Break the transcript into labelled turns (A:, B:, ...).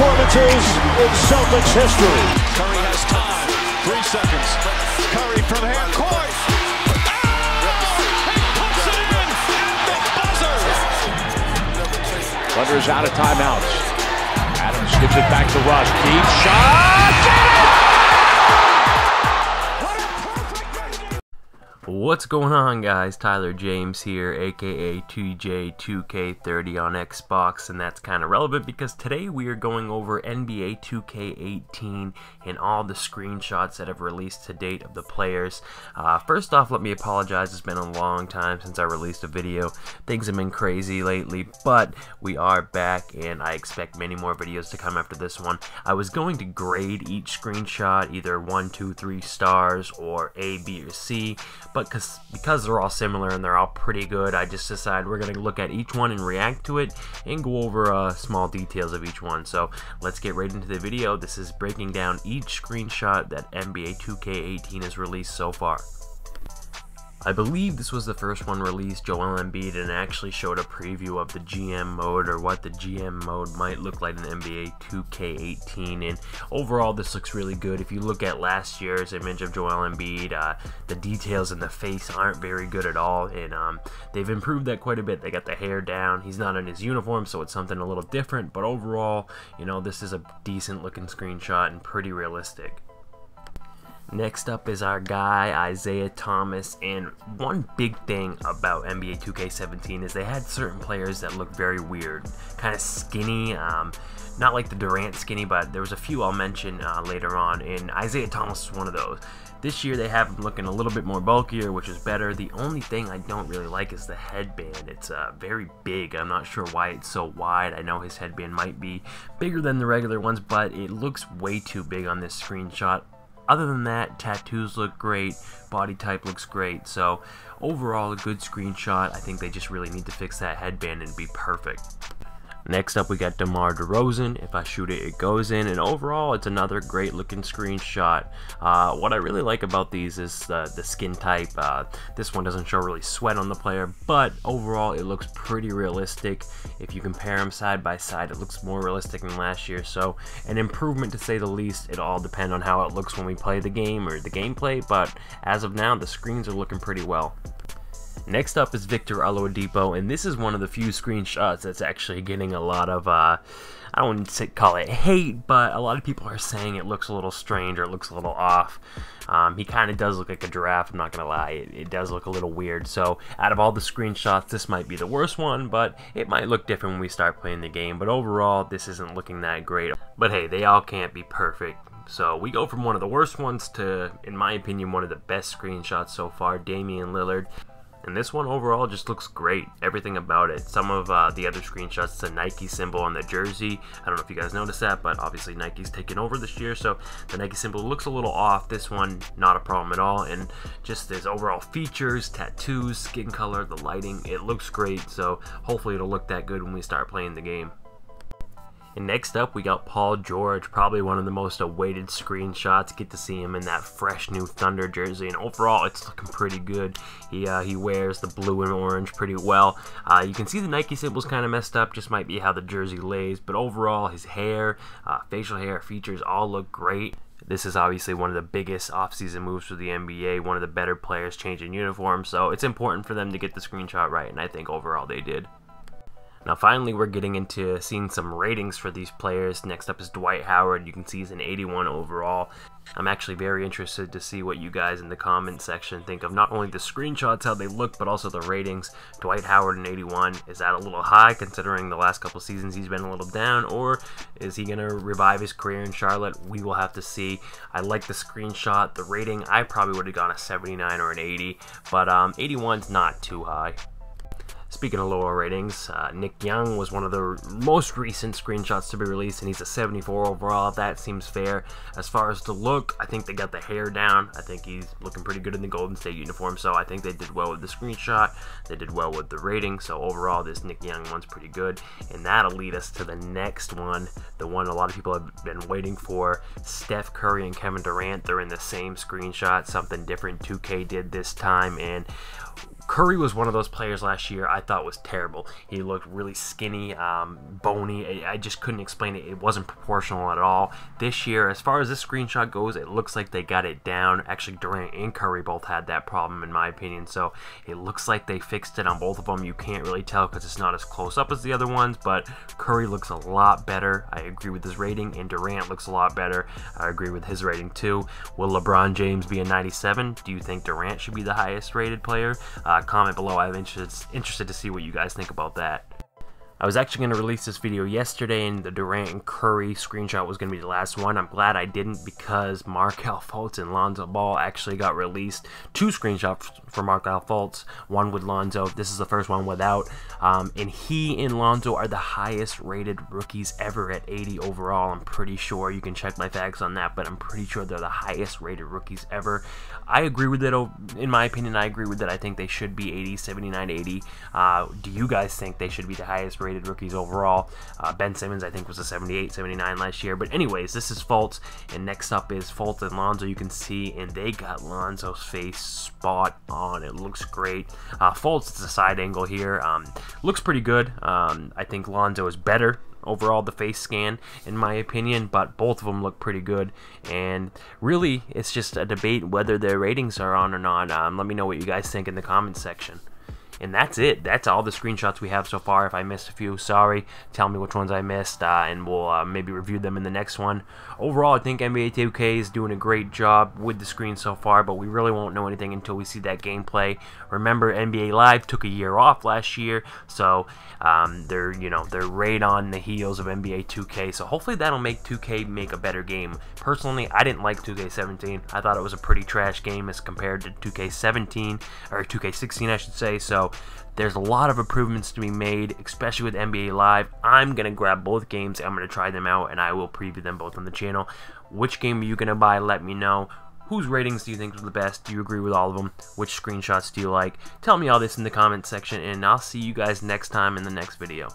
A: performances in Celtics history.
B: Curry has time. 3 seconds. Curry from half court. He puts it in at the buzzer.
C: Thunder is out of timeouts. Adams gives it back to Russ. Deep shot.
D: What's going on, guys? Tyler James here, aka TJ2K30 on Xbox, and that's kind of relevant because today we are going over NBA 2K18 and all the screenshots that have released to date of the players. First off, let me apologize. It's been a long time since I released a video. Things have been crazy lately, but we are back, and I expect many more videos to come after this one. I was going to grade each screenshot, either 1, 2, 3 stars or A, B, or C, but because they're all similar and they're all pretty good, I just decided we're going to look at each one and react to it and go over small details of each one. So let's get right into the video. This is breaking down each screenshot that NBA 2K18 has released so far. I believe this was the first one released, Joel Embiid, and it actually showed a preview of the GM mode, or what the GM mode might look like in NBA 2K18, and overall this looks really good. If you look at last year's image of Joel Embiid, the details in the face aren't very good at all, and they've improved that quite a bit. They got the hair down. He's not in his uniform, so it's something a little different, but overall, you know, this is a decent looking screenshot and pretty realistic. Next up is our guy, Isaiah Thomas, and one big thing about NBA 2K17 is they had certain players that look very weird, kind of skinny, not like the Durant skinny, but there was a few I'll mention later on, and Isaiah Thomas is one of those. This year they have him looking a little bit more bulkier, which is better. The only thing I don't really like is the headband. It's very big. I'm not sure why it's so wide. I know his headband might be bigger than the regular ones, but it looks way too big on this screenshot. Other than that, tattoos look great, body type looks great, so overall a good screenshot. I think they just really need to fix that headband and be perfect. Next up we got DeMar DeRozan. If I shoot it, it goes in, and overall it's another great looking screenshot. What I really like about these is the skin type. This one doesn't show really sweat on the player, but overall it looks pretty realistic. If you compare them side by side, it looks more realistic than last year, so an improvement to say the least. It'll all depend on how it looks when we play the game or the gameplay, but as of now the screens are looking pretty well. Next up is Victor Oladipo, and this is one of the few screenshots that's actually getting a lot of, I don't want to call it hate, but a lot of people are saying it looks a little strange or it looks a little off. He kind of does look like a giraffe, I'm not going to lie. It does look a little weird, so out of all the screenshots, this might be the worst one, but it might look different when we start playing the game. But overall, this isn't looking that great. But hey, they all can't be perfect. So we go from one of the worst ones to, in my opinion, one of the best screenshots so far, Damian Lillard. And this one overall just looks great, everything about it. Some of the other screenshots, the Nike symbol on the jersey, I don't know if you guys noticed that, but obviously Nike's taken over this year, so the Nike symbol looks a little off. This one, not a problem at all, and just his overall features, tattoos, skin color, the lighting, it looks great, so hopefully it'll look that good when we start playing the game. And next up, we got Paul George, probably one of the most awaited screenshots. Get to see him in that fresh new Thunder jersey, and overall, it's looking pretty good. He wears the blue and orange pretty well. You can see the Nike symbol's kind of messed up, just might be how the jersey lays, but overall, his hair, facial hair, features all look great. This is obviously one of the biggest offseason moves for the NBA, one of the better players changing uniforms, so it's important for them to get the screenshot right, and I think overall they did. Now finally we're getting into seeing some ratings for these players. Next up is Dwight Howard. You can see he's an 81 overall. I'm actually very interested to see what you guys in the comment section think of not only the screenshots, how they look, but also the ratings. Dwight Howard an 81, is that a little high considering the last couple seasons he's been a little down, or is he going to revive his career in Charlotte? We will have to see. I like the screenshot. The rating, I probably would have gone a 79 or an 80, but 81's not too high. Speaking of lower ratings, Nick Young was one of the most recent screenshots to be released, and he's a 74 overall. That seems fair. As far as the look, I think they got the hair down. I think he's looking pretty good in the Golden State uniform, so I think they did well with the screenshot. They did well with the rating, so overall, this Nick Young one's pretty good. And that'll lead us to the next one, the one a lot of people have been waiting for. Steph Curry and Kevin Durant, they're in the same screenshot, something different 2K did this time, and Curry was one of those players last year I thought was terrible. He looked really skinny, bony. I just couldn't explain it. It wasn't proportional at all. This year, as far as this screenshot goes, it looks like they got it down. Actually, Durant and Curry both had that problem in my opinion, so it looks like they fixed it on both of them. You can't really tell because it's not as close up as the other ones, but Curry looks a lot better. I agree with his rating, and Durant looks a lot better. I agree with his rating too. Will LeBron James be a 97? Do you think Durant should be the highest rated player? Comment below. I'm interested to see what you guys think about that. I was actually going to release this video yesterday, and the Durant and Curry screenshot was going to be the last one. I'm glad I didn't, because Markelle Fultz and Lonzo Ball actually got released. 2 screenshots for Markelle Fultz, one with Lonzo. This is the first one without. And he and Lonzo are the highest rated rookies ever at 80 overall. I'm pretty sure. You can check my facts on that, but I'm pretty sure they're the highest rated rookies ever. I agree with it. In my opinion, I agree with it. I think they should be 80, 79, 80. Do you guys think they should be the highest rated rookies overall? Ben Simmons, I think, was a 78, 79 last year. But anyways, this is Fultz, and next up is Fultz and Lonzo. You can see, and they got Lonzo's face spot on. It looks great. Fultz, it's a side angle here. Looks pretty good. I think Lonzo is better overall, the face scan, in my opinion, but both of them look pretty good, and really it's just a debate whether their ratings are on or not. Let me know what you guys think in the comments section. And that's it. That's all the screenshots we have so far. If I missed a few, sorry. Tell me which ones I missed, and we'll maybe review them in the next one. Overall, I think NBA 2K is doing a great job with the screen so far, but we really won't know anything until we see that gameplay. Remember, NBA Live took a year off last year, so they're right on the heels of NBA 2K. So hopefully that'll make 2K make a better game. Personally, I didn't like 2K17. I thought it was a pretty trash game as compared to 2K17 or 2K16, I should say. So there's a lot of improvements to be made, especially with NBA Live. I'm going to grab both games. I'm going to try them out, and I will preview them both on the channel. Which game are you going to buy? Let me know. Whose ratings do you think are the best? Do you agree with all of them? Which screenshots do you like? Tell me all this in the comment section, and I'll see you guys next time in the next video.